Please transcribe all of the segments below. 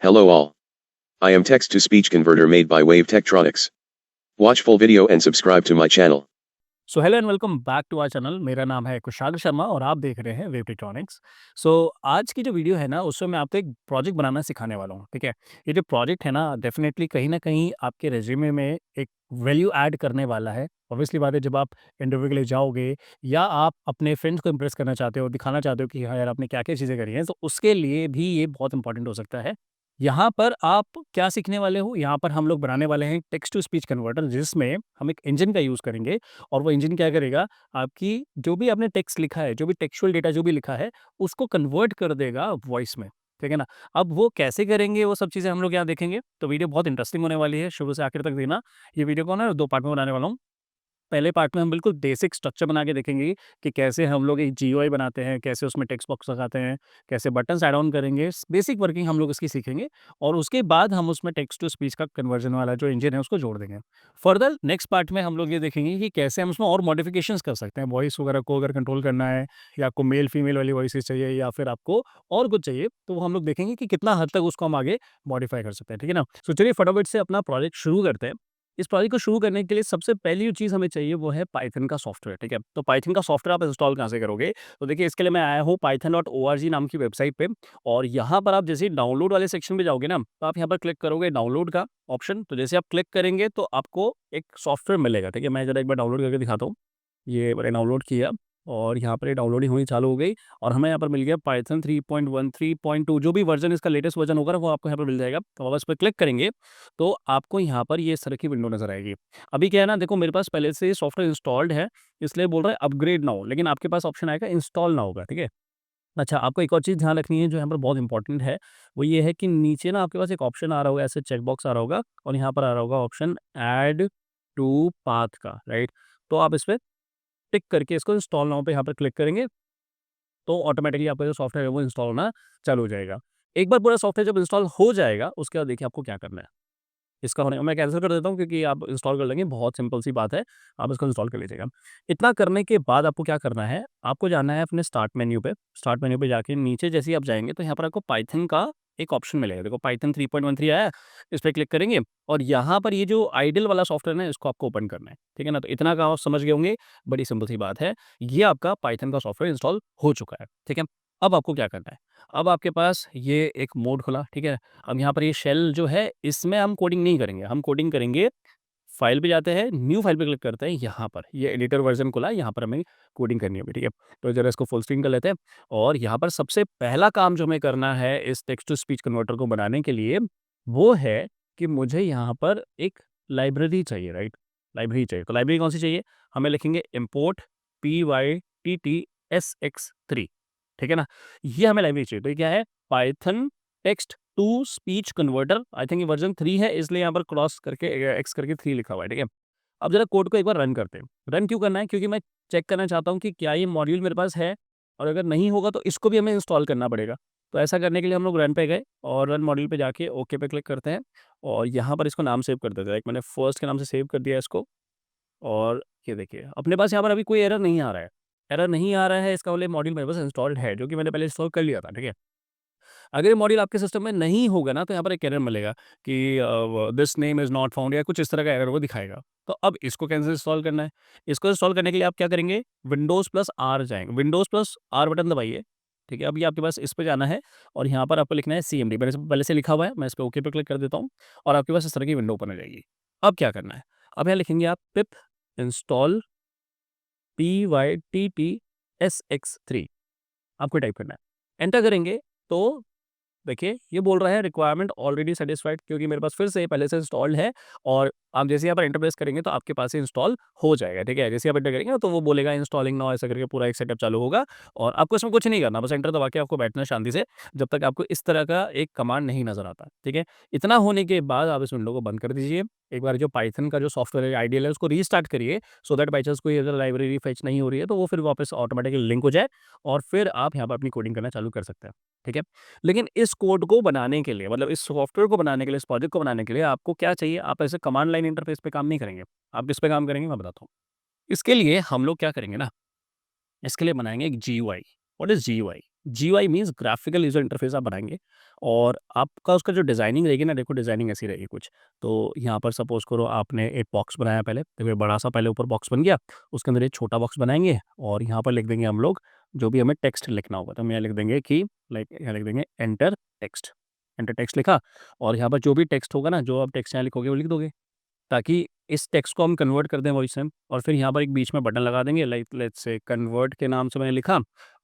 Hello all. I am text to speech converter made by Wave Tektronics. Watch full video and subscribe to my channel. So hello and welcome back to our channel. मेरा नाम है कुशाग्र शर्मा और आप देख रहे हैं wave टेक्ट्रॉनिक्स। सो आज की जो वीडियो है ना, उसमें मैं आपको एक प्रोजेक्ट बनाना सिखाने वाला हूँ। ठीक है, ये जो प्रोजेक्ट है ना, डेफिनेटली कहीं ना कहीं आपके रेज्यूमे में एक वैल्यू ऐड करने वाला है। ऑब्वियसली बात है, जब आप इंटरव्यू के लिए जाओगे या आप अपने फ्रेंड्स को इम्प्रेस करना चाहते हो, दिखाना चाहते हो कि हाँ यार आपने क्या क्या चीज़ें करी हैं, तो उसके लिए भी ये बहुत इंपॉर्टेंट हो सकता है। यहाँ पर आप क्या सीखने वाले हो, यहाँ पर हम लोग बनाने वाले हैं टेक्स्ट टू स्पीच कन्वर्टर, जिसमें हम एक इंजन का यूज़ करेंगे। और वो इंजन क्या करेगा, आपकी जो भी आपने टेक्स्ट लिखा है, जो भी टेक्सचुअल डेटा जो भी लिखा है, उसको कन्वर्ट कर देगा वॉइस में। ठीक है ना? अब वो कैसे करेंगे, वो सब चीज़ें हम लोग यहाँ देखेंगे। तो वीडियो बहुत इंटरेस्टिंग होने वाली है, शुरू से आखिर तक देना। ये वीडियो को ना 2 पार्ट में बनाने वाला हूँ। पहले पार्ट में हम बिल्कुल बेसिक स्ट्रक्चर बना के देखेंगे कि कैसे हम लोग एक जीयूआई बनाते हैं, कैसे उसमें टेक्स्ट बॉक्स लगाते हैं, कैसे बटन्स ऐड ऑन करेंगे, बेसिक वर्किंग हम लोग इसकी सीखेंगे। और उसके बाद हम उसमें टेक्स्ट टू स्पीच का कन्वर्जन वाला जो इंजन है उसको जोड़ देंगे। फर्दर नेक्स्ट पार्ट में हम लोग ये देखेंगे कि कैसे हम उसमें और मॉडिफिकेशंस कर सकते हैं, वॉइस वगैरह को अगर कंट्रोल करना है, या आपको मेल फीमेल वाली वॉइस चाहिए, या फिर आपको और कुछ चाहिए, तो वो हम लोग देखेंगे कि कितना हद तक उसको हम आगे मॉडिफाई कर सकते हैं। ठीक है ना? तो चलिए फटाफट से अपना प्रोजेक्ट शुरू करते हैं। इस प्रोजेक्ट को शुरू करने के लिए सबसे पहली जो चीज़ हमें चाहिए वो है पाइथन का सॉफ्टवेयर। ठीक है, तो पाइथन का सॉफ्टवेयर आप इंस्टॉल कहाँ से करोगे? तो देखिए, इसके लिए मैं आया हूँ python.org नाम की वेबसाइट पे। और यहाँ पर आप जैसे ही डाउनलोड वाले सेक्शन पे जाओगे ना, तो आप यहाँ पर क्लिक करोगे डाउनलोड का ऑप्शन। तो जैसे आप क्लिक करेंगे तो आपको एक सॉफ्टवेयर मिलेगा। ठीक है, मैं जरा एक बार डाउनलोड करके दिखाता हूँ। ये मैंने डाउनलोड किया और यहाँ पर ये डाउनलोडिंग होनी चालू हो गई। और हमें यहाँ पर मिल गया पाइथन 3.1 3.2, जो भी वर्जन इसका लेटेस्ट वर्जन होगा ना, वो आपको यहाँ पर मिल जाएगा। तो आप इस पर क्लिक करेंगे तो आपको यहाँ पर ये इस तरह की विंडो नज़र आएगी। अभी क्या है ना, देखो मेरे पास पहले से सॉफ्टवेयर इंस्टॉल्ड है, इसलिए बोल रहा है अपग्रेड नाउ, लेकिन आपके पास ऑप्शन आएगा इंस्टॉल नाउ का। ठीक है? अच्छा, आपको एक और चीज़ ध्यान रखनी है जो यहाँ पर बहुत इंपॉर्टेंट है, वो ये है कि नीचे ना आपके पास एक ऑप्शन आ रहा होगा, ऐसे चेक बॉक्स आ रहा होगा, और यहाँ पर आ रहा होगा ऑप्शन ऐड टू पाथ का, राइट? तो आप इस पे टिक करके इसको इंस्टॉल नाउ पे यहाँ पर क्लिक करेंगे, तो ऑटोमेटिकली आपका जो सॉफ्टवेयर है वो इंस्टॉल होना चालू हो जाएगा। एक बार पूरा सॉफ्टवेयर जब इंस्टॉल हो जाएगा, उसके बाद देखिए आपको क्या करना है। इसका होने मैं कैंसल कर देता हूँ, क्योंकि आप इंस्टॉल कर लेंगे, बहुत सिंपल सी बात है, आप इसको इंस्टॉल कर लीजिएगा। इतना करने के बाद आपको क्या करना है, आपको जाना है अपने स्टार्ट मेन्यू पे जाके नीचे जैसे ही आप जाएँगे तो यहाँ पर आपको पाइथन का एक ऑप्शन मिलेगा। देखो पाइथन 3.13 आया है, इस पे क्लिक करेंगे और यहाँ पर ये जो आइडल वाला सॉफ्टवेयर है इसको आपको ओपन करना है। ठीक है ना? तो इतना काम आप समझ गए होंगे, बड़ी सिंपल सी बात है। ये आपका पाइथन का सॉफ्टवेयर इंस्टॉल हो चुका है। ठीक है? अब आपको क्या करना है, अब आपके पास ये एक मोड खुला, ठीक है? अब यहाँ पर ये शेल जो है, इसमें हम कोडिंग नहीं करेंगे, हम कोडिंग करेंगे फाइल पे जाते हैं, न्यू फाइल पे क्लिक करते हैं, यहाँ पर ये एडिटर वर्ज़न खुला है, यहाँ पर हमें कोडिंग करनी होगी। ठीक है? तो ज़रा इसको फुल स्क्रीन कर लेते हैं। और यहाँ पर सबसे पहला काम जो हमें करना है इस टेक्स्ट टू स्पीच कन्वर्टर को बनाने के लिए, वो है कि मुझे यहाँ पर एक लाइब्रेरी चाहिए, राइट? लाइब्रेरी चाहिए, तो लाइब्रेरी कौन-सी चाहिए? हमें लिखेंगे इम्पोर्ट pyttsx3। ठीक है ना? ये हमें लाइब्रेरी चाहिए। तो ये क्या है? Python text to speech converter. I think ये वर्ज़न 3 है, इसलिए यहाँ पर क्रॉस करके एक्स करके 3 लिखा हुआ है। ठीक है? अब ज़रा कोड को एक बार रन करते हैं। रन क्यों करना है? क्योंकि मैं चेक करना चाहता हूँ कि क्या ये मॉड्यूल मेरे पास है, और अगर नहीं होगा तो इसको भी हमें इंस्टॉल करना पड़ेगा। तो ऐसा करने के लिए हम लोग रन पे गए और रन मॉड्यूल पे जाके ओके पे क्लिक करते हैं, और यहाँ पर इसको नाम सेव कर देते हैं। एक मैंने फर्स्ट के नाम से सेव कर दिया इसको। और ये देखिए, अपने पास यहाँ पर अभी कोई एरर नहीं आ रहा है। एरर नहीं आ रहा है, इसका मतलब मॉड्यूल मेरे पास इंस्टॉल्ड है, जो कि मैंने पहले इंस्टॉल कर लिया था। ठीक है? अगर ये मॉड्यूल आपके सिस्टम में नहीं होगा ना, तो यहाँ पर एक एरर मिलेगा कि this name is not found, या कुछ इस तरह का एरर वो दिखाएगा। तो अब इसको कैसे इंस्टॉल करना है? इसको इंस्टॉल करने के लिए आप क्या करेंगे, विंडोज़ प्लस आर जाएँगे, विंडोज़ प्लस आर बटन दबाइए। ठीक है? अभी आपके पास इस पे जाना है और यहाँ पर आपको लिखना है सीएमडी, पहले से लिखा हुआ है, मैं इस पे ओके पे क्लिक कर देता हूँ और आपके पास इस तरह की विंडो ओपन हो जाएगी। अब क्या करना है? अब यहाँ लिखेंगे आप पिप इंस्टॉल pyttsx3, आपको टाइप करना है। एंटर करेंगे तो देखिए, ये बोल रहा है रिक्वायरमेंट ऑलरेडी सैटिस्फाइड, क्योंकि मेरे पास फिर से पहले से इंस्टॉल्ड है। और आप जैसे यहाँ पर एंटर प्रेस करेंगे तो आपके पास से इंस्टॉल हो जाएगा। ठीक है? जैसे आप एंटर करेंगे ना, तो वो बोलेगा इंस्टॉलिंग नाउ, ऐसा करके पूरा एक सेटअप चालू होगा। और आपको इसमें कुछ नहीं करना, बस एंटर दबा के आपको बैठना है शांति से, जब तक आपको इस तरह का एक कमांड नहीं नज़र आता। ठीक है? इतना होने के बाद आप इस विंडो को बंद कर दीजिए। एक बार जो पाइथन का जो सॉफ्टवेयर है आइडियल है, उसको रीस्टार्ट करिए, सो दैट बाय चांस कोई अगर लाइब्रेरी फेच नहीं हो रही है तो वो फिर वापस ऑटोमेटिकली लिंक हो जाए, और फिर आप यहाँ पर अपनी कोडिंग करना चालू कर सकते हैं। ठीक है? लेकिन इस कोड को बनाने के लिए, मतलब इस सॉफ्टवेयर को बनाने के लिए, इस प्रोजेक्ट को बनाने के लिए आपको क्या चाहिए? आप ऐसे कमांड लाइन इंटरफेस पे काम नहीं करेंगे। आप किस पे काम करेंगे मैं बताता हूँ। इसके लिए हम लोग क्या करेंगे ना, इसके लिए बनाएँगे एक GUI. What is GUI? GUI means graphical user interface आप बनाएंगे और आपका उसका जो डिज़ाइनिंग रहेगी ना, देखो डिज़ाइनिंग ऐसी रहेगी कुछ। तो यहाँ पर सपोज करो आपने एक बॉक्स बनाया पहले, देखो ये बड़ा सा पहले ऊपर बॉक्स बन गया, उसके अंदर एक छोटा बॉक्स बनाएंगे और यहाँ पर लिख देंगे हम लोग जो भी हमें टेक्स्ट लिखना होगा। तो हम यहाँ लिख देंगे कि लाइक यहाँ लिख देंगे एंटर टेक्स्ट। एंटर टेक्स्ट लिखा और यहाँ पर जो भी टेक्स्ट होगा ना, जो आप टेक्स्ट यहाँ लिखोगे वो लिख दोगे, ताकि इस टेक्स्ट को हम कन्वर्ट कर दें वॉइस में। और फिर यहाँ पर एक बीच में बटन लगा देंगे, लाइक लेट्स से कन्वर्ट के नाम से मैंने लिखा,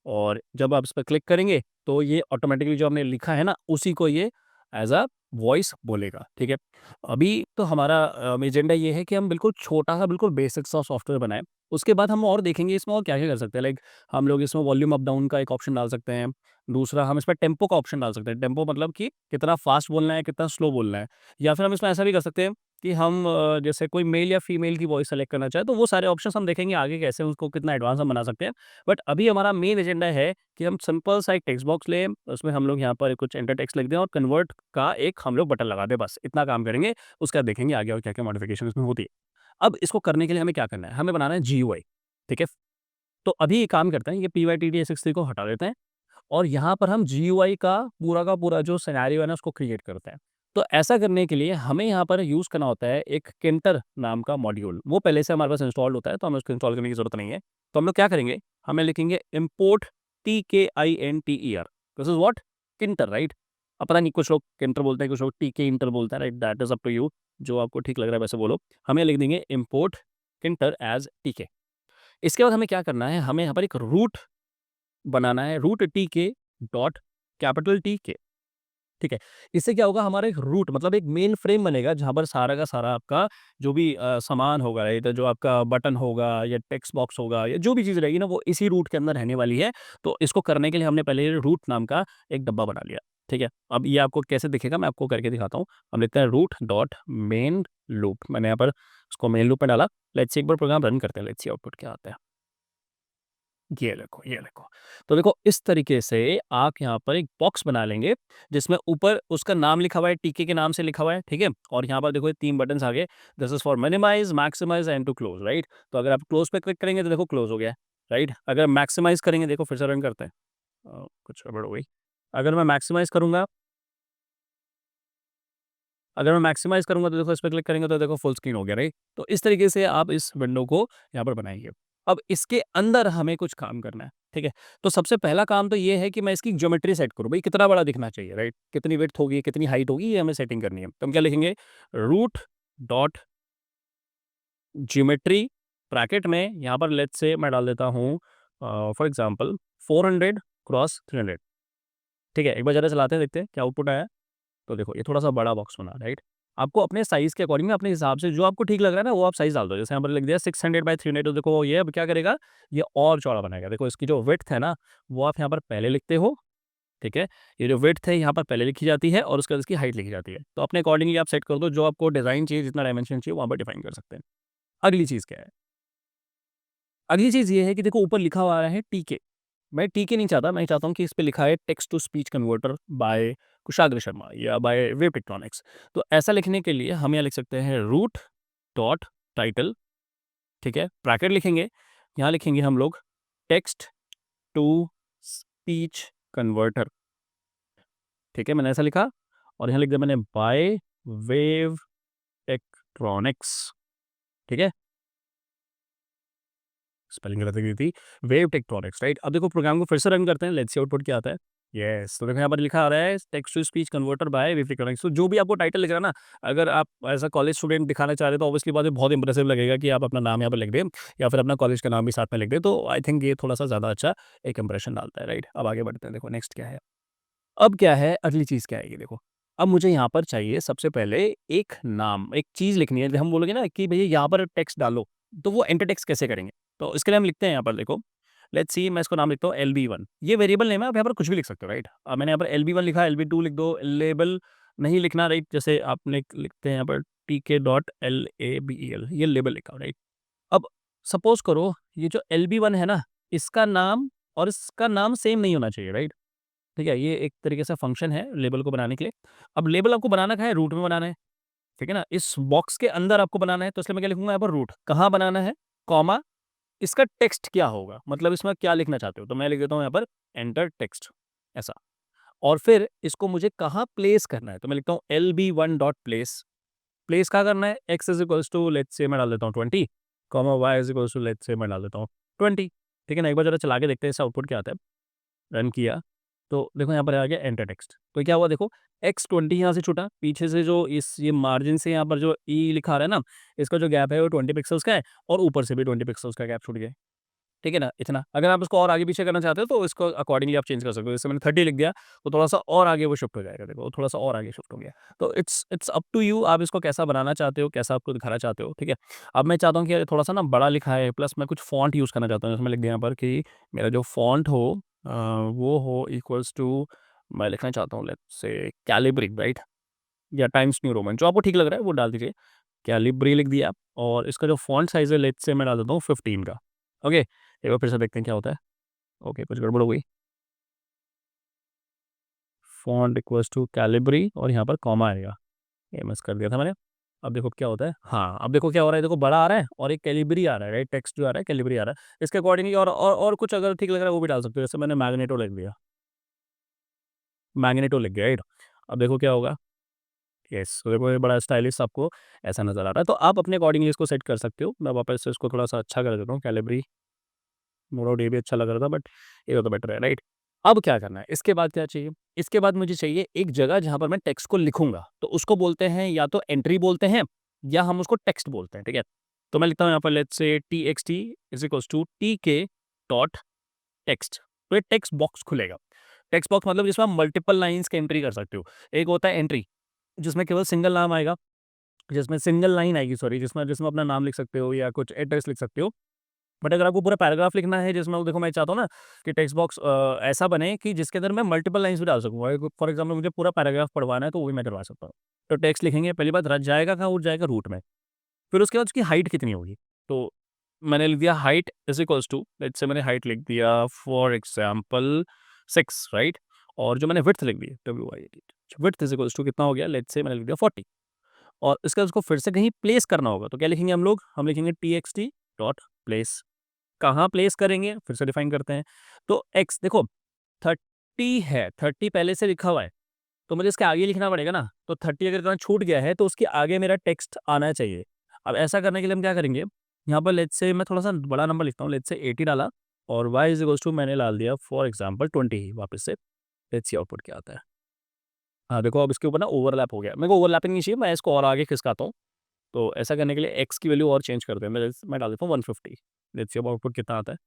और जब आप इस पर क्लिक करेंगे तो ये ऑटोमेटिकली जो हमने लिखा है ना, उसी को ये एज अ वॉइस बोलेगा। ठीक है, अभी तो हमारा एजेंडा ये है कि हम बिल्कुल छोटा सा, बिल्कुल बेसिक सा सॉफ्टवेयर बनाएं। उसके बाद हम और देखेंगे इसमें और क्या क्या कर सकते हैं। लाइक हम लोग इसमें वॉल्यूम अप डाउन का एक ऑप्शन डाल सकते हैं। दूसरा, हम इसमें टेम्पो का ऑप्शन डाल सकते हैं। टेम्पो मतलब कि कितना फास्ट बोलना है, कितना स्लो बोलना है। या फिर हम इसमें ऐसा भी कर सकते हैं कि हम जैसे कोई मेल या फीमेल की वॉइस सेलेक्ट करना चाहे, तो वो सारे ऑप्शंस हम देखेंगे आगे कैसे उसको कितना एडवांस हम बना सकते हैं। बट अभी हमारा मेन एजेंडा है कि हम सिंपल सा एक टेक्स्ट बॉक्स लें, उसमें हम लोग यहाँ पर कुछ एंटर टेक्स्ट लिख दें और कन्वर्ट का एक हम लोग बटन लगा दें, बस इतना काम करेंगे। उसके बाद देखेंगे आगे और क्या क्या मॉडिफिकेशन इसमें होती है। अब इसको करने के लिए हमें क्या करना है, हमें बनाना है जीयूआई। ठीक है, तो अभी एक काम करते हैं, ये PYTD-A63 को हटा देते हैं और यहाँ पर हम जीयूआई का पूरा जो सिनेरियो है ना, उसको क्रिएट करते हैं। तो ऐसा करने के लिए हमें यहाँ पर यूज़ करना होता है एक किंटर नाम का मॉड्यूल। वो पहले से हमारे पास इंस्टॉल्ड होता है, तो हमें उसको इंस्टॉल करने की ज़रूरत नहीं है। तो हम लोग क्या करेंगे, हमें लिखेंगे import TKINTER, this is what, Tkinter, right? अब पता नहीं, कुछ लोग किंटर बोलते हैं, कुछ लोग टीके इंटर बोलते हैं, right? That is up to you, जो आपको ठीक लग रहा है वैसे बोलो। हमें लिख देंगे इम्पोर्ट किंटर एज़ टीके। इसके बाद हमें क्या करना है, हमें यहाँ पर एक रूट बनाना है, रूट टीके डॉट कैपिटल टीके। ठीक है, इससे क्या होगा, हमारा एक रूट मतलब एक मेन फ्रेम बनेगा जहाँ पर सारा का सारा आपका जो भी सामान होगा, राइट, जो आपका बटन होगा या टेक्स्ट बॉक्स होगा या जो भी चीज़ रहेगी ना, वो इसी रूट के अंदर रहने वाली है। तो इसको करने के लिए हमने पहले रूट नाम का एक डब्बा बना लिया। ठीक है, अब ये आपको कैसे दिखेगा मैं आपको करके दिखाता हूँ। हम लिखते हैं रूट डॉट मेन लूप, मैंने यहाँ पर उसको मेन लूप में डाला। लेट्स सी एक बार प्रोग्राम रन करते हैं, लेट्स सी आउटपुट क्या आता है। ये देखो, ये देखो। तो देखो इस तरीके से आप यहाँ पर एक बॉक्स बना लेंगे जिसमें ऊपर उसका नाम लिखा हुआ है, टीके के नाम से लिखा हुआ है, ठीक है? और यहाँ पर देखो ये 3 बटन्स आ गए, this is for minimise, maximise and to close, right? तो अगर आप क्लोज़ पे क्लिक करेंगे तो देखो क्लोज़ हो गया है, राइट? अगर मैक्सिमाइज़ करेंगे, देखो फिर से रन करते हैं। कुछ गड़बड़ हो गई। अगर मैं मैक्सिमाइज़ करूँगा अगर मैं मैक्सिमाइज़ करूँगा तो देखो इस पे क्लिक करेंगे तो देखो फुल स्क्रीन हो गया, राइट? तो इस तरीके से आप इस विंडो को यहाँ पर बनाएँगे। अब इसके अंदर हमें कुछ काम करना है, ठीक है? तो सबसे पहला काम तो ये है कि मैं इसकी ज्योमेट्री सेट करूँ, भई कितना बड़ा दिखना चाहिए, राइट? कितनी विड्थ होगी, कितनी हाइट होगी, ये हमें सेटिंग करनी है। तो हम क्या लिखेंगे, रूट डॉट ज्योमेट्री ब्रैकेट में यहाँ पर लेट्स से मैं डाल देता हूँ फॉर एग्ज़ाम्पल 400 क्रॉस 300, ठीक है? एक बार ज़रा चलाते हैं, देखते हैं क्या आउटपुट आया। तो देखो ये थोड़ा-सा बड़ा बॉक्स बना, राइट? आपको अपने साइज़ के अकॉर्डिंग में, अपने हिसाब से जो आपको ठीक लग रहा है ना, वो आप साइज़ डाल दो। जैसे यहाँ पर लिख दिया 600 बाय 300, तो देखो ये अब क्या करेगा, ये और चौड़ा बनाएगा। देखो इसकी जो विड्थ है ना, वो आप यहाँ पर पहले लिखते हो, ठीक है? ये जो विड्थ है यहाँ पर पहले लिखी जाती है और उसके बाद इसकी हाइट लिखी जाती है। तो अपने अकॉर्डिंगली आप सेट कर दो, जो आपको डिज़ाइन चाहिए, जितना डायमेंशन चाहिए, वहाँ पर डिफाइन कर सकते हैं। अगली चीज़ क्या है? अगली चीज़ ये है कि देखो ऊपर लिखा हुआ है टीके। मैं टीके नहीं चाहता, मैं चाहता हूँ कि इस पे लिखा है text to speech converter by Kushagra Sharma या बाय वेव टेक्ट्रॉनिक्स। तो ऐसा लिखने के लिए हम यहाँ लिख सकते हैं रूट डॉट टाइटल, ठीक है? ब्रैकेट लिखेंगे, यहाँ लिखेंगे हम लोग टेक्स्ट टू स्पीच कन्वर्टर, ठीक है? मैंने ऐसा लिखा और यहाँ लिख दिया मैंने बाय वेव टेक्ट्रॉनिक्स, ठीक है? स्पेलिंग गलत हो गई थी, वेव टेक्ट्रॉनिक्स, राइट? अब देखो प्रोग्राम को फिर से रन करते हैं, लेट्स सी आउटपुट क्या आता है। यस, तो देखो यहाँ पर लिखा आ रहा है text to speech converter by wave Tectronics. तो जो भी आपको टाइटल लिख रहा है ना, अगर आप एज़ अ कॉलेज स्टूडेंट दिखाना चाह रहे हो तो ऑब्वियसली बात है, बहुत इंप्रेसिव लगेगा कि आप अपना नाम यहाँ पर लिख दें या फिर अपना कॉलेज का नाम भी साथ में लिख दें, तो आई थिंक ये थोड़ा-सा ज़्यादा अच्छा एक इंप्रेशन डालता है, राइट? अब आगे बढ़ते हैं, देखो नेक्स्ट क्या है? अब क्या है, अगली चीज़ क्या है ये देखो। अब मुझे यहाँ पर चाहिए सबसे पहले एक नाम, एक चीज़ लिखनी है। हम बोलोगे ना कि भैया यहाँ पर टेक्स्ट डालो, तो वो एंटर टेक्स्ट कैसे करेंगे? तो इसके लिए हम लिखते हैं यहाँ पर देखो, लेट्स सी मैं इसको नाम लिखता हूँ LB1। ये वेरिएबल नेम है, आप यहाँ पर कुछ भी लिख सकते हो, राइट? अब मैंने यहाँ पर LB1 लिखा, LB2 लिख दो, लेबल नहीं लिखना, राइट? जैसे आपने लिखते हैं यहाँ पर TK.LABEL, ये लेबल लिखा, राइट? अब सपोज़ करो ये जो LB1 है ना, इसका नाम और इसका नाम सेम नहीं होना चाहिए, राइट? ठीक है? ये एक तरीके से फंक्शन है लेबल को बनाने के लिए। अब लेबल आपको बनाना कहाँ है? रूट में बनाना है, ठीक है ना? इस बॉक्स के अंदर आपको बनाना है, तो इसलिए मैं क्या लिखूँगा यहाँ पर रूट। कहाँ बनाना है? कॉमा इसका टेक्स्ट क्या होगा, मतलब इसमें क्या लिखना चाहते हो, तो मैं लिख देता हूँ यहाँ पर एंटर टेक्स्ट ऐसा। और फिर इसको मुझे कहाँ प्लेस करना है, तो मैं लिखता हूँ lb1 डॉट प्लेस। प्लेस कहाँ करना है, x is equals to let's say मैं डाल देता हूँ 20, comma y is equals to let's say मैं डाल देता हूँ 20। ठीक है ना, एक बार जरा चला के देखते हैं इसका आउटपुट क्या आता है। रन किया तो देखो यहाँ पर आ गया एंटर टेक्स्ट। तो क्या हुआ देखो, x20 यहाँ से छूटा, पीछे से जो इस ये मार्जिन से यहाँ पर जो ई लिखा आ रहा है ना, इसका जो गैप है वो 20 पिक्सल्स का है, और ऊपर से भी 20 पिक्सल्स का गैप छूट गया। ठीक है ना, इतना। अगर आप इसको और आगे पीछे करना चाहते हो तो इसको अकॉर्डिंगली आप चेंज कर सकते हो। जैसे मैंने 30 लिख दिया तो थोड़ा-सा और आगे वो शिफ्ट हो जाएगा, देखो थोड़ा सा और आगे शिफ्ट हो गया। तो इट्स अप टू यू, आप इसको कैसा बनाना चाहते हो, कैसा आपको दिखाना चाहते हो, ठीक है। अब मैं चाहता हूँ कि यार थोड़ा-सा ना बड़ा लिखा है, प्लस मैं कुछ फ़ॉन्ट यूज़ करना चाहता हूँ। जैसे मैं लिख दिया यहाँ पर कि मेरा जो फ़ॉन्ट हो वो हो इक्वल्स टू, मैं लिखना चाहता हूँ लेट्स से कैलिब्री, राइट, या टाइम्स न्यू रोमन, जो आपको ठीक लग रहा है वो डाल दीजिए। कैलिब्री लिख दिया, और इसका जो फ़ॉन्ट साइज़ है लेट्स से मैं डाल देता हूँ 15 का। ओके, एक बार फिर से देखते हैं क्या होता है। ओके, कुछ गड़बड़ हो गई। फ़ॉन्ट इक्वल्स टू कैलिब्री और यहाँ पर कॉमा आएगा, ये मिस कर दिया था मैंने। अब देखो क्या होता है, हाँ, अब देखो क्या हो रहा है, देखो बड़ा आ रहा है और एक कैलिब्री आ रहा है, राइट, टेक्स्ट जो आ रहा है कैलिब्री आ रहा है। इसके अकॉर्डिंगली और कुछ अगर ठीक लग रहा है वो भी डाल सकते हो, जैसे मैंने मैग्नेटो लिख दिया, मैग्नेटो लिख दिया, राइट। अब देखो क्या होगा, यस, तो देखो ये बड़ा स्टाइलिश आपको ऐसा नज़र आ रहा है। तो आप अपने अकॉर्डिंगली इसको सेट कर सकते हो। मैं वापस से इसको थोड़ा-सा अच्छा कर देता हूँ, कैलिब्री मोड ये भी अच्छा लग रहा था, बट ये तो बेटर है, राइट। अब क्या करना है, इसके बाद क्या चाहिए? इसके बाद मुझे चाहिए एक जगह जहाँ पर मैं टेक्स्ट को लिखूँगा, तो उसको बोलते हैं या तो एंट्री बोलते हैं या हम उसको टेक्स्ट बोलते हैं, ठीक है? तो मैं लिखता हूँ यहाँ पर let's say txt is equals to tk dot text. तो ये टेक्स्ट बॉक्स खुलेगा। टेक्स्ट बॉक्स मतलब जिसमें आप मल्टीपल लाइन्स की एंट्री कर सकते हो। एक होता है एंट्री, जिसमें केवल सिंगल नाम आएगा, जिसमें सिंगल लाइन आएगी, सॉरी, जिसमें जिसमें अपना नाम लिख सकते हो या कुछ एड्रेस लिख सकते हो। बट अगर आपको पूरा पैराग्राफ लिखना है, जिसमें देखो मैं चाहता हूँ ना कि टेक्स्ट बॉक्स ऐसा बने कि जिसके अंदर मैं मल्टीपल लाइन्स भी डाल सकूँ। फॉर एग्जाम्पल मुझे पूरा पैराग्राफ पढ़वाना है तो वो भी मैं करवा सकता हूँ। तो टेक्स्ट लिखेंगे, पहली बात रच जाएगा कहाँ, उठ जाएगा रूट में। फिर उसके बाद उसकी हाइट कितनी होगी, तो मैंने लिख दिया height is equals to, let's say मैंने हाइट लिख दिया फॉर एग्जाम्पल 6, राइट। और जो मैंने विड्थ लिख दी विड्थ इज इक्वल्स टू कितना हो गया, लेट्स से मैंने लिख दिया 40। और इसका उसको फिर से कहीं प्लेस करना होगा, तो क्या लिखेंगे हम लोग, हम लिखेंगे txt डॉट प्लेस। कहाँ प्लेस करेंगे फिर से डिफाइन करते हैं। तो x देखो 30 है, 30 पहले से लिखा हुआ है, तो मुझे इसके आगे लिखना पड़ेगा ना। तो 30 अगर इतना छूट गया है तो उसके आगे मेरा टेक्स्ट आना चाहिए। अब ऐसा करने के लिए हम क्या करेंगे, यहाँ पर लेट्स से मैं थोड़ा सा बड़ा नंबर लिखता हूँ, लेट्स से 80 डाला, और y इज इक्वल्स टू मैंने डाल दिया फॉर एग्जाम्पल 20 ही वापस से। लेट्स सी आउटपुट क्या आता है। हाँ देखो, अब इसके ऊपर ना ओवरलैप हो गया, मेरे को ओवरलैपिंग नहीं चाहिए, मैं इसको और आगे खिसकाता हूँ। तो ऐसा करने के लिए x की वैल्यू और चेंज करते हैं, मैं डाल देता हूँ 150। लेट्स सी अब आउटपुट कितना आता है।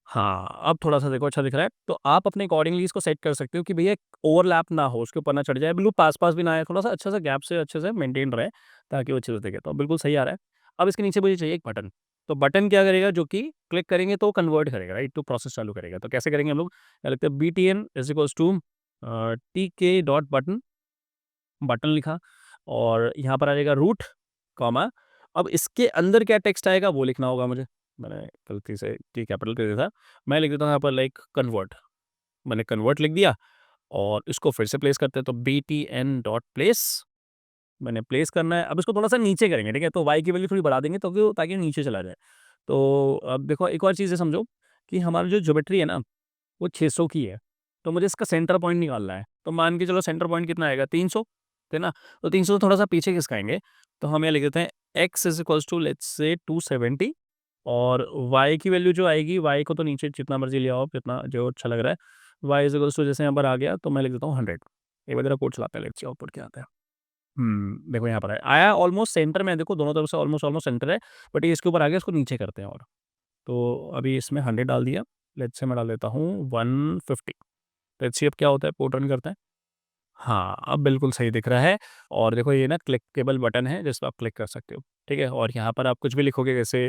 हाँ, अब थोड़ा-सा देखो अच्छा दिख रहा है, तो आप अपने अकॉर्डिंगली इसको सेट कर सकते हो कि भैया ओवरलैप ना हो, उसके ऊपर ना चढ़ जाए, बिल्कुल पास-पास भी ना आए, थोड़ा-सा अच्छा-सा गैप से अच्छे से मेंटेन रहे, ताकि वो अच्छे से दिखे, तो बिल्कुल सही आ रहा है। अब इसके नीचे मुझे चाहिए एक बटन, तो बटन क्या करेगा, जो कि क्लिक करेंगे तो कन्वर्ट करेगा, राइट, तो प्रोसेस चालू करेगा। तो कैसे करेंगे हम लोग, क्या लिखते हैं, btn is equals to tk dot button, button लिखा, और यहाँ पर आ जाएगा रूट, कॉमा, अब इसके अंदर क्या टेक्स्ट आएगा वो लिखना होगा मुझे। मैंने गलती से टी कैपिटल कर दिया था, मैं लिख देता हूँ यहाँ पर लाइक कन्वर्ट। मैंने कन्वर्ट लिख दिया, और इसको फिर से प्लेस करते हैं, तो btn डॉट प्लेस, मैंने प्लेस करना है। अब इसको थोड़ा सा नीचे करेंगे, ठीक है, तो y की वैल्यू थोड़ी बढ़ा देंगे तो कि ताकि वो नीचे चला जाए। तो अब देखो एक और चीज़ है, समझो कि हमारा जो ज्योमेट्री है ना वो 600 की है, तो मुझे इसका सेंटर पॉइंट निकालना है। तो मान के चलो सेंटर पॉइंट कितना आएगा, 300, है ना। तो 300 से थोड़ा सा पीछे खिसकाएंगे, तो हम यहाँ लिख देते हैं x is equals to let's say 270, और y की वैल्यू जो आएगी, y को तो नीचे जितना मर्जी ले आओ, जितना जो अच्छा लग रहा है। y इज इक्वल्स टू जैसे यहाँ पर आ गया तो मैं लिख देता हूँ 100। एक बार कोड चलाते हैं, लेट्स सी आउटपुट क्या आता है। देखो यहाँ पर आया ऑलमोस्ट सेंटर में, देखो दोनों तरफ से ऑलमोस्ट ऑलमोस्ट सेंटर है, बट ये इसके ऊपर आ गया, इसको नीचे करते हैं। और तो अभी इसमें 100 डाल दिया, लेट्स से मैं डाल देता हूँ 150। लेट्स सी अब क्या होता है, पोर्ट ऑन करते हैं। हाँ, अब बिल्कुल सही दिख रहा है, और देखो ये ना क्लिकेबल बटन है जिस पे आप क्लिक कर सकते हो, ठीक है। और यहाँ पर आप कुछ भी लिखोगे, जैसे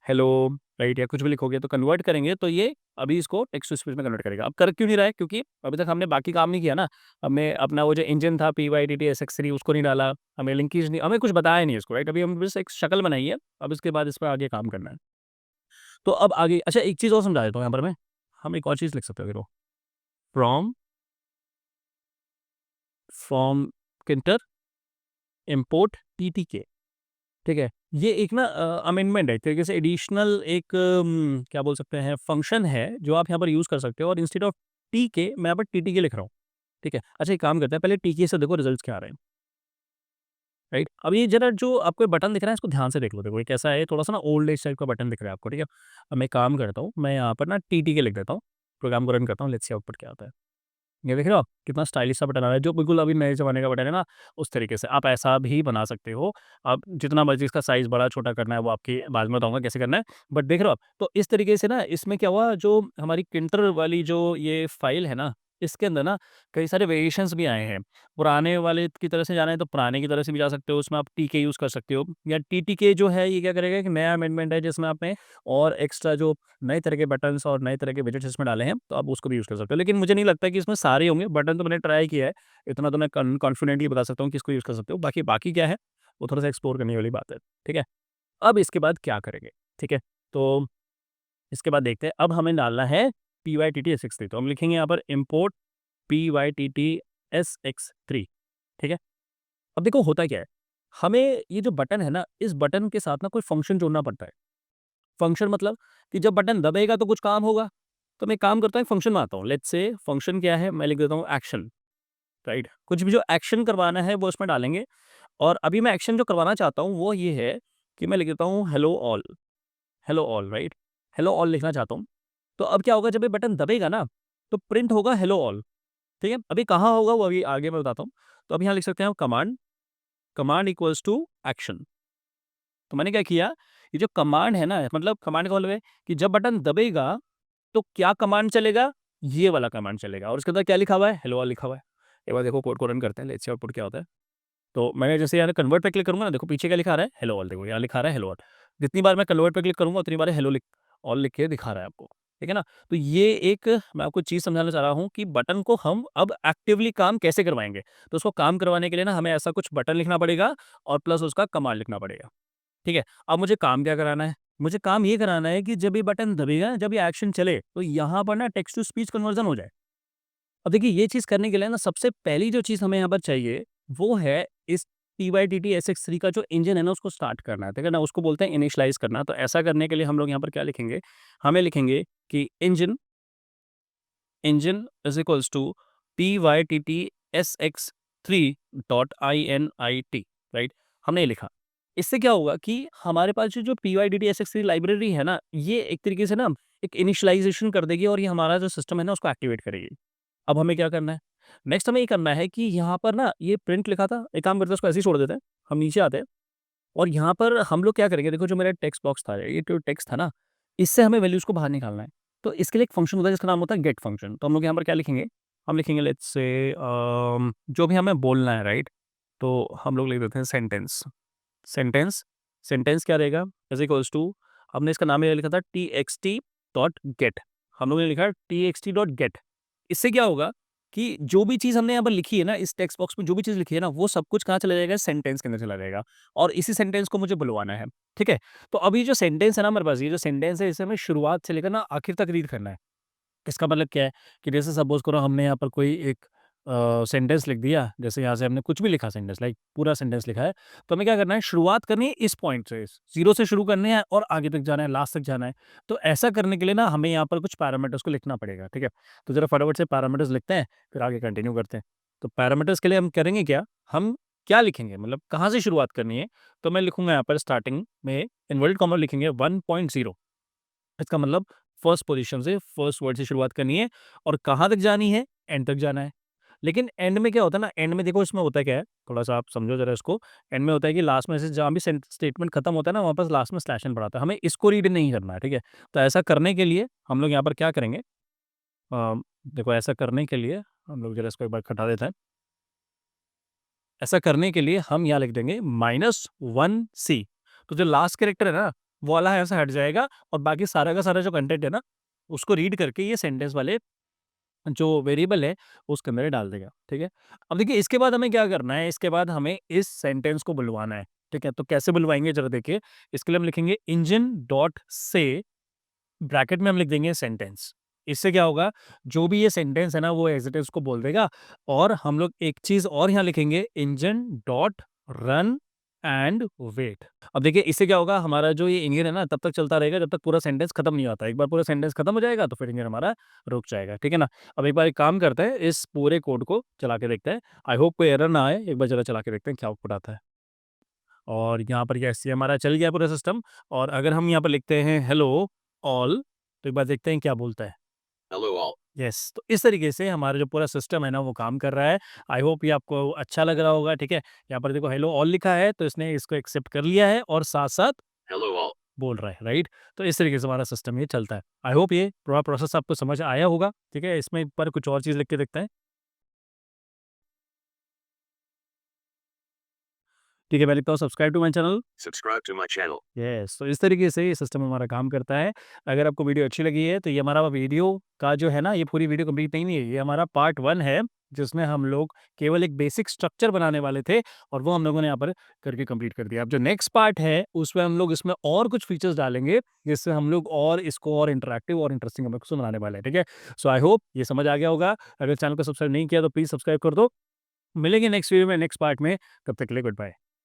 हेलो, राइट, या कुछ भी लिखोगे तो कन्वर्ट करेंगे, तो ये अभी इसको टेक्स्ट टू स्पीच में कन्वर्ट करेगा। अब कर क्यों नहीं रहा है, क्योंकि अभी तक हमने बाकी काम नहीं किया ना। हमने अपना वो जो इंजन था PYTT-SX3 उसको नहीं डाला, हमें लिंकेज नहीं, हमें कुछ बताया नहीं इसको, राइट। अभी हम बस एक शक्ल बनाई है, अब इसके बाद इस पर आगे काम करना है। तो अब आगे अच्छा एक चीज़ और समझा देता हूँ यहाँ पर मैं, हम एक और चीज़ लिख सकते हो, देखो, फ्रॉम फ्रॉम किंटर इम्पोर्ट TTK, ठीक है। ये एक ना अमेंडमेंट है, एक तरीके से एडिशनल एक क्या बोल सकते हैं फंक्शन है जो आप यहाँ पर यूज़ कर सकते हो और इंस्टेड ऑफ टी के मैं यहाँ पर टीटीके लिख रहा हूँ, ठीक है? अच्छा एक काम करते हैं पहले टीके से देखो रिजल्ट्स क्या आ रहे हैं, राइट? अब ये ज़रा जो आपको ये बटन दिख रहा है इसको ध्यान से देख लो, देखो ये कैसा है थोड़ा-सा ना ओल्ड एज टाइप का बटन दिख रहा है आपको, ठीक है? अब मैं एक काम करता हूँ, मैं यहाँ पर ना टीटीके लिख देता हूँ, प्रोग्राम को रन करता हूँ, लेट्स सी आउटपुट क्या आता है। ये देख रहे हो आप? कितना स्टाइलिश सा बटन आ रहा है, जो बिल्कुल अभी नए ज़माने का बटन है ना, उस तरीके से। आप ऐसा भी बना सकते हो। आप जितना मर्ज़ी इसका साइज़ बड़ा-छोटा करना है, वो आपकी बाद में बताऊँगा कैसे करना है। बट देख रहे हो आप? तो इस तरीके से ना इसमें क्या हुआ, जो हमारी किंटर वाली जो ये फ़ाइल है ना, इसके अंदर ना कई सारे वेरिएशंस भी आए हैं। पुराने वाले की तरह से जाना है, तो पुराने की तरह से भी जा सकते हो, उसमें आप टीके यूज़ कर सकते हो। या टीटीके जो है, ये क्या करेगा कि नया अमेंडमेंट है, जिसमें आपने और एक्स्ट्रा जो नए तरह के बटन्स और नए तरह के विजेट्स इसमें डाले हैं, तो आप उसको भी यूज़ कर सकते हो। लेकिन मुझे नहीं लगता कि इसमें सारे होंगे, बटन तो मैंने ट्राई किया है, इतना तो मैं कॉन्फिडेंटली बता सकता हूँ कि इसको यूज़ कर सकते हो। बाकी बाकी क्या है, वो थोड़ा-सा एक्सप्लोर करने वाली बात है, ठीक है? अब इसके बाद क्या करेंगे, ठीक है? तो इसके बाद देखते हैं, अब हमें डालना है pyttsx3 तो हम लिखेंगे यहाँ पर इम्पोर्ट pyttsx3 ठीक है? अब देखो होता क्या है, हमें ये जो बटन है ना, इस बटन के साथ ना कोई फंक्शन जोड़ना पड़ता है। फंक्शन मतलब कि जब बटन दबेगा तो कुछ काम होगा। तो मैं एक काम करता हूँ, एक फंक्शन बनाता हूँ। लेट्स से फंक्शन क्या है, मैं लिख देता हूँ एक्शन, राइट? कुछ भी जो एक्शन करवाना है वो इसमें डालेंगे और अभी मैं एक्शन जो करवाना चाहता हूँ वो ये है कि मैं लिख देता हूँ hello all, right? Hello all लिखना चाहता हूँ। तो अब क्या होगा, जब ये बटन दबेगा ना, तो प्रिंट होगा हेलो ऑल, ठीक है? अभी कहाँ होगा वो अभी आगे मैं बताता हूँ। तो अभी यहाँ लिख सकते हैं command, command equals to action. तो मैंने क्या किया, ये जो कमांड है ना, मतलब कमांड का मतलब है कि जब बटन दबेगा तो क्या कमांड चलेगा, ये वाला कमांड चलेगा और उसके अंदर क्या लिखा हुआ है, हेलो ऑल लिखा हुआ है। एक बार देखो कोड को रन करते हैं, लेट्स सी आउटपुट क्या होता है। तो मैंने जैसे यहाँ कन्वर्ट पे क्लिक करूंगा ना, देखो पीछे क्या लिखा आ रहा है, हेलो ऑल, देखो यहाँ लिखा रहा है हेलो ऑल। जितनी बार मैं कन्वर्ट पे क्लिक करूंगा उतनी बार हेलो लिख ऑल लिख के दिखा रहा है आपको, ठीक है ना? तो ये एक मैं आपको चीज़ समझाना चाह रहा हूँ कि बटन को हम अब एक्टिवली काम कैसे करवाएंगे। तो उसको काम करवाने के लिए ना हमें ऐसा कुछ बटन लिखना पड़ेगा और प्लस उसका कमांड लिखना पड़ेगा, ठीक है? अब मुझे काम क्या कराना है? मुझे काम ये कराना है कि जब ये बटन दबेगा, जब ये एक्शन चले, तो यहाँ पर ना टेक्स्ट टू स्पीच कन्वर्जन हो जाए। अब देखिए ये चीज़ करने के लिए ना सबसे पहली जो चीज़ हमें यहाँ पर चाहिए, वो है इस PYTT SX3 का जो इंजन है ना उसको स्टार्ट करना है, ठीक है ना? उसको बोलते हैं इनिशियलाइज़ करना। तो ऐसा करने के लिए हम लोग यहाँ पर क्या लिखेंगे? हमें लिखेंगे कि engine engine is equals to pyttsx3.init, right? हमने ये लिखा। इससे क्या होगा कि हमारे पास जो PYTT-SX3 लाइब्रेरी है ना, ये एक तरीके से ना एक इनिशियलाइज़ेशन कर देगी और ये हमारा जो सिस्टम है ना उसको एक्टिवेट करेगी। अब हमें क्या करना है? नेक्स्ट हमें ये करना है कि यहाँ पर ना ये प्रिंट लिखा था, एक काम करते हैं उसको ऐसे ही छोड़ देते हैं। हम नीचे आते हैं और यहाँ पर हम लोग क्या करेंगे, देखो जो मेरा टेक्स्ट बॉक्स था, ये जो टेक्स्ट था ना, इससे हमें वैल्यूज़ को बाहर निकालना है। तो इसके लिए एक फंक्शन होता है जिसका नाम होता है गेट फंक्शन। तो हम लोग यहाँ पर क्या लिखेंगे? हम लिखेंगे लेट्स से जो भी हमें बोलना है, राइट? तो हम लोग लिख देते हैं सेंटेंस। सेंटेंस सेंटेंस क्या रहेगा? इज़ इक्वल्स टू हमने इसका नाम ये लिखा था txt.get, हम लोगों ने लिखा txt.get। इससे क्या होगा कि जो भी चीज़ हमने यहाँ पर लिखी है ना, इस टेक्स्ट बॉक्स में जो भी चीज़ लिखी है ना, वो सब कुछ कहाँ चला जाएगा? सेंटेंस के अंदर चला जाएगा और इसी सेंटेंस को मुझे बुलवाना है, ठीक है? तो अभी जो सेंटेंस है ना हमारे पास, ये जो सेंटेंस है इसे हमें शुरुआत से लेकर ना आखिर तक रीड करना है। इसका मतलब क्या है कि जैसे सपोज़ करो हमने यहाँ पर कोई एक सेंटेंस लिख दिया, जैसे यहाँ से हमने कुछ भी लिखा सेंटेंस लाइक पूरा सेंटेंस लिखा है, तो हमें क्या करना है, शुरुआत करनी है इस पॉइंट से, 0 से शुरू करने हैं और आगे तक जाना है, लास्ट तक जाना है। तो ऐसा करने के लिए ना हमें यहाँ पर कुछ पैरामीटर्स को लिखना पड़ेगा, ठीक है? तो ज़रा फटाफट से पैरामीटर्स लिखते हैं, फिर आगे कंटिन्यू करते हैं। तो पैरामीटर्स के लिए हम करेंगे क्या, हम क्या लिखेंगे, मतलब कहाँ से शुरुआत करनी है? तो मैं लिखूँगा यहाँ पर स्टार्टिंग में इन्वर्टेड कॉमा लिखेंगे 1.0, इसका मतलब फर्स्ट पोजीशन से, फर्स्ट वर्ड से शुरुआत करनी है और कहाँ तक जानी है? एंड तक जाना है। लेकिन एंड में क्या होता है ना, एंड में देखो इसमें होता क्या है, थोड़ा-सा आप समझो ज़रा इसको। एंड में होता है कि लास्ट में से जहाँ भी स्टेटमेंट खत्म होता है ना, वहाँ पर लास्ट में स्लैश एन पड़ा होता है। हमें इसको रीड नहीं करना है, ठीक है? तो ऐसा करने के लिए हम लोग यहाँ पर क्या करेंगे, देखो ऐसा करने के लिए हम लोग ज़रा इसको एक बार हटा देते हैं। ऐसा करने के लिए हम यहाँ लिख देंगे -1c। तो जो लास्ट कैरेक्टर है ना, वो वाला यहाँ से हट जाएगा और बाकी सारा का सारा जो कंटेंट है ना, उसको रीड करके ये सेंटेंस वाले जो वेरिएबल है, उसके अंदर ही डाल देगा, ठीक है? अब देखिए इसके बाद हमें क्या करना है, इसके बाद हमें इस सेंटेंस को बुलवाना है, ठीक है? तो कैसे बुलवाएँगे ज़रा देखिए, इसके लिए हम लिखेंगे इंजन डॉट से ब्रैकेट में हम लिख देंगे सेंटेंस। इससे क्या होगा, जो भी ये सेंटेंस है ना, वो एज़ इट इज़ उसको बोल देगा और हम लोग एक चीज़ और यहाँ लिखेंगे engine dot run and wait. अब देखिए इससे क्या होगा, हमारा जो ये इंजन है ना तब तक चलता रहेगा जब तक पूरा सेंटेंस खत्म नहीं होता। एक बार पूरा सेंटेंस खत्म हो जाएगा तो फिर इंजन हमारा रुक जाएगा, ठीक है ना? अब एक बार एक काम करते हैं, इस पूरे कोड को चला के देखते हैं। आई होप कोई एरर ना आए। एक बार ज़रा चला के देखते हैं क्या आउटपुट आता है। और यहाँ पर यस, ये हमारा चल गया पूरा सिस्टम। और अगर हम यहाँ पर लिखते हैं हेलो ऑल, तो एक बार देखते हैं क्या बोलता है। Hello all. यस, तो इस तरीके से हमारा जो पूरा सिस्टम है ना वो काम कर रहा है। आई होप ये आपको अच्छा लग रहा होगा, ठीक है? यहाँ पर देखो हेलो ऑल लिखा है तो इसने इसको एक्सेप्ट कर लिया है और साथ-साथ Hello all. बोल रहा है, राइट? तो इस तरीके से हमारा सिस्टम ये चलता है। आई होप ये पूरा प्रोसेस आपको समझ आया होगा, ठीक है? इसमें एक बार कुछ और चीज़ लिख के देखते हैं। ठीक है, मैं लिखता हूँ subscribe to my channel. Subscribe to my channel. Yes, तो इस तरीके से ये सिस्टम हमारा काम करता है। अगर आपको वीडियो अच्छी लगी है तो ये हमारा वीडियो का जो है ना, ये पूरी वीडियो कंप्लीट नहीं है, ये हमारा पार्ट 1 है, जिसमें हम लोग केवल एक बेसिक स्ट्रक्चर बनाने वाले थे और वो हम लोगों ने यहाँ पर करके कंप्लीट कर दिया। अब जो नेक्स्ट पार्ट है उसमें हम लोग इसमें और कुछ फीचर्स डालेंगे, जिससे हम लोग और इसको और इंटरैक्टिव और इंटरेस्टिंग हम इसको बनाने वाले हैं, ठीक है? सो आई होप ये समझ आ गया होगा। अगर चैनल को सब्सक्राइब नहीं किया तो प्लीज़ सब्सक्राइब कर दो। मिलेंगे नेक्स्ट वीडियो में, नेक्स्ट पार्ट में। तब तक के लिए गुड बाय।